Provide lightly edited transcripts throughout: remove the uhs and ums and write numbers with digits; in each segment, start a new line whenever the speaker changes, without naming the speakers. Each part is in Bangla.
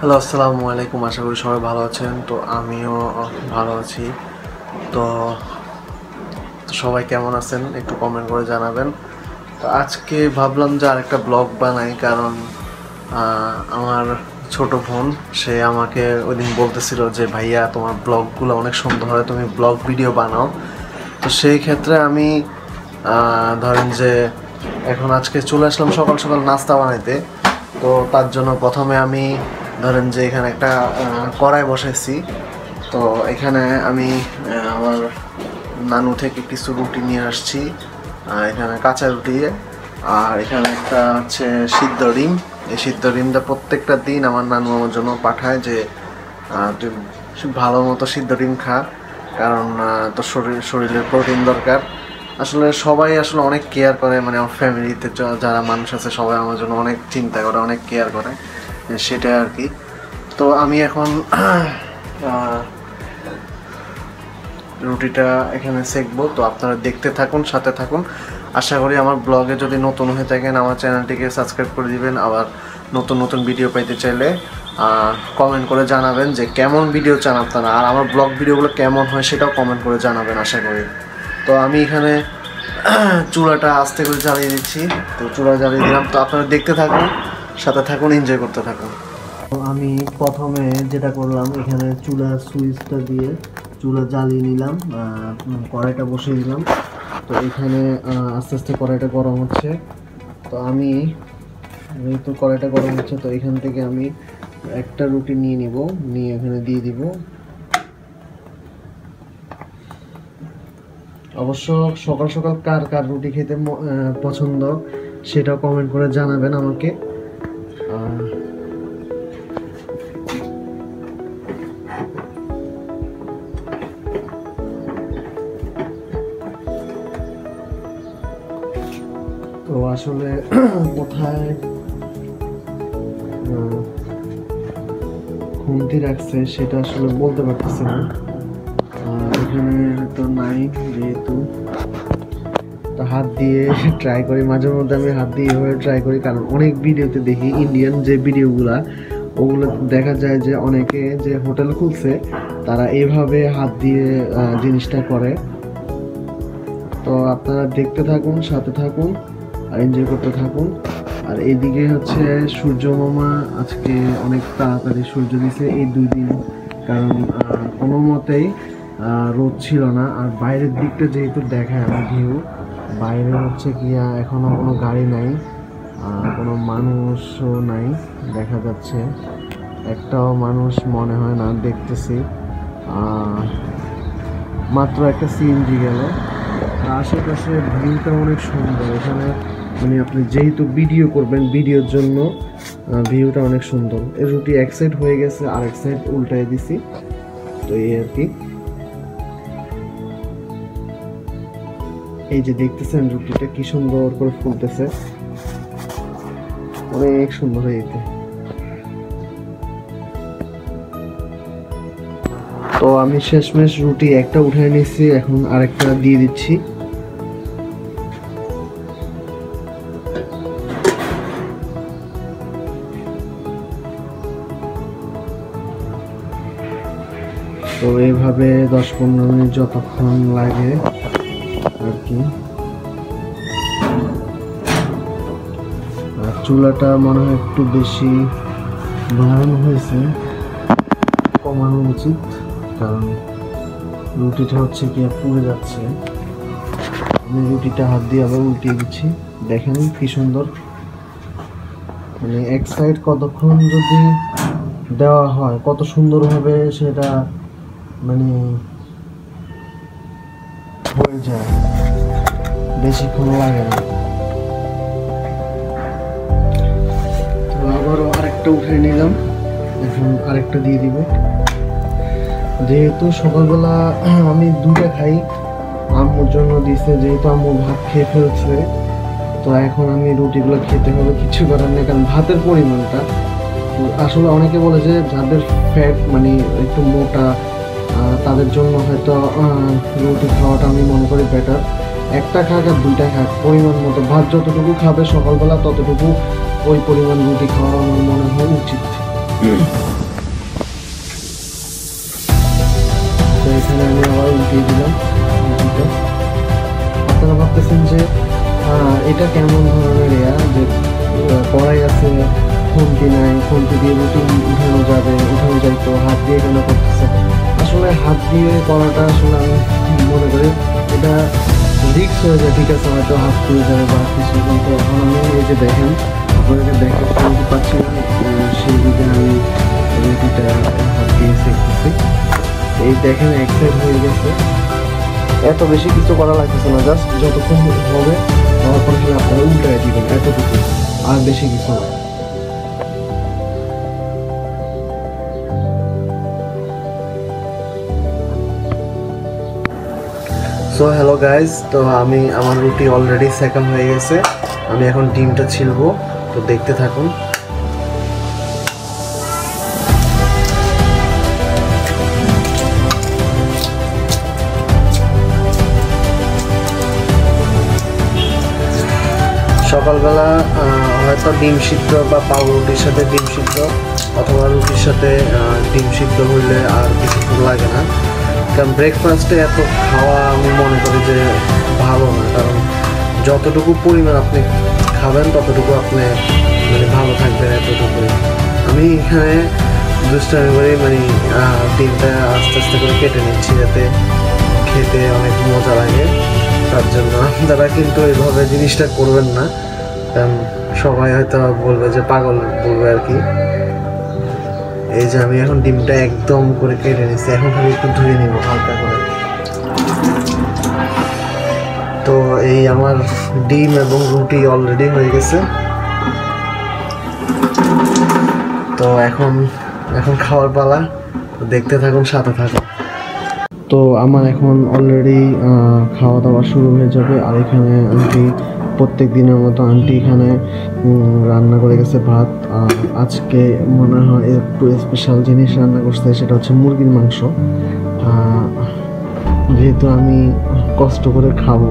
হ্যালো, আসসালামু আলাইকুম। আশা করি সবাই ভালো আছেন। তো আমিও ভালো আছি। তো সবাই কেমন আছেন একটু কমেন্ট করে জানাবেন। তো আজকে ভাবলাম যে আরেকটা ব্লগ বানাই, কারণ আমার ছোট বোন সে আমাকে ওই দিন বলতেছিল যে ভাইয়া তোমার ব্লগগুলো অনেক সুন্দর হয়, তুমি ব্লগ ভিডিও বানাও। তো সেই ক্ষেত্রে আমি ধরেন যে এখন আজকে চলে আসলাম সকাল সকাল নাস্তা বানাইতে। তো তার জন্য প্রথমে আমি ধরেন যে এখানে একটা কড়াই বসাইছি। তো এখানে আমি আমার নানু থেকে কিছু রুটি নিয়ে আসছি, এখানে কাঁচা রুটি। আর এখানে একটা হচ্ছে সিদ্ধ ডিম। এই সিদ্ধ ডিমটা প্রত্যেকটা দিন আমার নানু আমার জন্য পাঠায় যে তুই ভালো মতো সিদ্ধ ডিম খা, কারণ তোর শরীরের প্রোটিন দরকার। আসলে সবাই আসলে অনেক কেয়ার করে, মানে আমার ফ্যামিলিতে যারা মানুষ আছে সবাই আমার জন্য অনেক চিন্তা করে, অনেক কেয়ার করে, সেটাই আর কি। তো আমি এখন রুটিটা এখানে সেঁকবো। তো আপনারা দেখতে থাকুন, সাথে থাকুন। আশা করি আমার ব্লগে যদি নতুন হয়ে থাকেন আমার চ্যানেলটিকে সাবস্ক্রাইব করে দিবেন। আবার নতুন নতুন ভিডিও পাইতে চাইলে কমেন্ট করে জানাবেন যে কেমন ভিডিও চান আপনারা, আর আমার ব্লগ ভিডিওগুলো কেমন হয় সেটাও কমেন্ট করে জানাবেন আশা করি। তো আমি এখানে চুলাটা আস্তে করে জ্বালিয়ে দিচ্ছি। তো চুলা জ্বালিয়ে দিলাম। তো আপনারা দেখতে থাকুন, সাথে থাকুন, এনজয় করতে থাকুন। তো আমি প্রথমে যেটা করলাম, এখানে চুলা সুইচটা দিয়ে চুলা জ্বালিয়ে নিলাম, কড়াইটা বসিয়ে দিলাম। তো এখানে আস্তে আস্তে কড়াইটা গরম হচ্ছে। তো আমি যেহেতু কড়াইটা গরম হচ্ছে, তো এখান থেকে আমি একটা রুটি নিয়ে নিব, নিয়ে এখানে দিয়ে দিব। অবশ্য সকাল সকাল কার কার রুটি খেতে পছন্দ সেটাও কমেন্ট করে জানাবেন আমাকে। তো আসলে কোথায় খুন্তি রাখছে সেটা আসলে বলতে পারতেছি না, এখানে তো নাই যেহেতু। তো হাত দিয়ে ট্রাই করি, মাঝে মধ্যে আমি হাত দিয়ে এভাবে ট্রাই করি, কারণ অনেক ভিডিওতে দেখি ইন্ডিয়ান যে ভিডিওগুলা ওগুলো দেখা যায় যে অনেকে যে হোটেল খুলছে তারা এইভাবে হাত দিয়ে জিনিসটা করে। তো আপনারা দেখতে থাকুন, সাথে থাকুন, আর এনজয় করতে থাকুন। আর এইদিকে হচ্ছে সূর্য মামা আজকে অনেক তাড়াতাড়ি সূর্য দিছে এই 2 দিন, কারণ কোনো মতেই রোদ ছিল না। আর বাইরের দিকটা যেহেতু দেখায় আমার ভিউ, বাইরে হচ্ছে কি এখনো কোনো গাড়ি নাই, কোনো মানুষও নাই, দেখা যাচ্ছে একটাও মানুষ মনে হয় না দেখতেছি। মাত্র একটা সিএনজি গেল। আশেপাশে ভিউটা অনেক সুন্দর এখানে, মানে আপনি যেহেতু ভিডিও করবেন ভিডিওর জন্য ভিউটা অনেক সুন্দর। এই রুটি এক সাইড হয়ে গেছে, আরেক সাইড উল্টাই দিছি। তো এই আর কি, এই যে দেখতেছেন রুটিটা কি সুন্দর করে ফুলতেছে, অনেক সুন্দর হয়েছে। তো আমি শেষমেশ রুটি একটা উঠে নিয়েছি, এখন আরেকটা দিয়ে দিচ্ছি। তো এইভাবে 10-15 মিনিট যতক্ষণ লাগে আর কি। আর চুলাটা মনে হয় একটু বেশি বাড়ানো হয়েছে, কমানো উচিত, কারণ রুটিটা হচ্ছে কি পুড়ে যাচ্ছে। আমি রুটিটা হাত দিয়ে আবার উল্টিয়ে দিচ্ছি, দেখেন কি সুন্দর, মানে এক সাইড কতক্ষণ যদি দেওয়া হয় কত সুন্দরভাবে সেটা মানে হয়ে যায়, বেশিক্ষণ লাগে না। তো আবারও আরেকটা উঠে নিলাম, এখন আরেকটা দিয়ে দিব। যেহেতু সকালবেলা আমি 2টা খাই, আম্মুর জন্য দিছে, যেহেতু আম্মু ভাত খেয়ে ফেলছে, তো এখন আমি রুটিগুলো খেতে হবে, কিছু করার নেই, কারণ ভাতের পরিমাণটা আসলে অনেকে বলে যে যাদের ফ্যাট মানে একটু মোটা তাদের জন্য হয়তো রুটি খাওয়াটা আমি মনে করি বেটার। একটা খাক আর 2টা খাক, পরিমাণ মতো ভাত যতটুকু খাবে সকালবেলা ততটুকু ওই পরিমাণ রুটি খাওয়া আমার মনে হয় উচিত। তো এখানে আমি আবার উল্টিয়ে দিলাম। আপনারা ভাবতেছেন যে এটা কেমন ধরনের যে কড়াই আছে, খুন্তি নাই, খুন্তি দিয়ে রুটি উঠানো যাইতো, হাত দিয়ে কেন করতেছে? আসলে হাত দিয়ে করাটা আসলে আমি মনে করি এটা রিস্ক হয়ে যায়। ঠিক আছে, হয়তো হাত পুড়ে যাবে বা কিছু, কিন্তু এখন আমি এই যে দেখেন, আপনাদেরকে দেখাতে পাচ্ছি না, সেই দিকে আমি রুটিটা হাত দিয়ে শিখতেছি। এই দেখেন এক সাইড হয়ে গেছে, এত বেশি কিছু করা লাগতেছে না, জাস্ট যতক্ষণ হবে হওয়ার পর আপনারা উল্টায় দিবেন, এতটুকু, আর বেশি কিছু না। সো হ্যালো গাইজ, তো আমার রুটি অলরেডি সেকেন্ড হয়ে গেছে। আমি এখন ডিমটা ছিলবো, তো দেখতে থাকুন। সকালবেলা হয়তো ডিম সিদ্ধ বা পাউরুটির সাথে ডিম সিদ্ধ অথবা রুটির সাথে ডিম সিদ্ধ হইলে আর কিছুক্ষণ লাগে না। কারণ ব্রেকফাস্টে এত খাওয়া আমি মনে করি যে ভালো না, কারণ যতটুকু পরিমাণ আপনি খাবেন ততটুকু আপনি মানে ভালো থাকবেন, এতটুকুই। আমি এখানে দুষ্টামি করে ডিমটা আস্তে আস্তে করে কেটে নিচ্ছি যাতে খেতে অনেক মজা লাগে। তার জন্য আপনারা কিন্তু এইভাবে জিনিসটা করবেন না, কারণ সবাই হয়তো বলবে যে পাগল বলবে আর কি। এই যে আমি এখন ডিমটা একদম করে কেটে নিচ্ছি, এখন খালি একটু ধুয়ে নিব হালকা করে। তো এই আমার ডিম এবং রুটি অলরেডি হয়ে গেছে। তো এখন খাওয়ার পালা, দেখতে থাকুন, সাথে থাকুন। তো আমার এখন অলরেডি খাওয়া দাওয়া শুরু হয়ে যাবে। আর এখানে আন্টি প্রত্যেক দিনের মতো এখানে রান্না করে গেছে ভাত। আর আজকে মনে হয় একটু স্পেশাল জিনিস রান্না করছে, সেটা হচ্ছে মুরগির মাংস। যেহেতু আমি কষ্ট করে খাবো,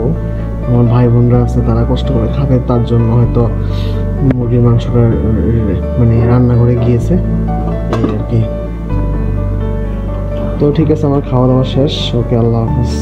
আমার ভাই বোনরা আছে তারা কষ্ট করে খাবে, তার জন্য হয়তো মুরগির মাংসটা রান্না করে গিয়েছে, এই আর কি। তো ঠিক আছে, আমার খাওয়া দাওয়া শেষ। ওকে, আল্লাহ হাফিজ।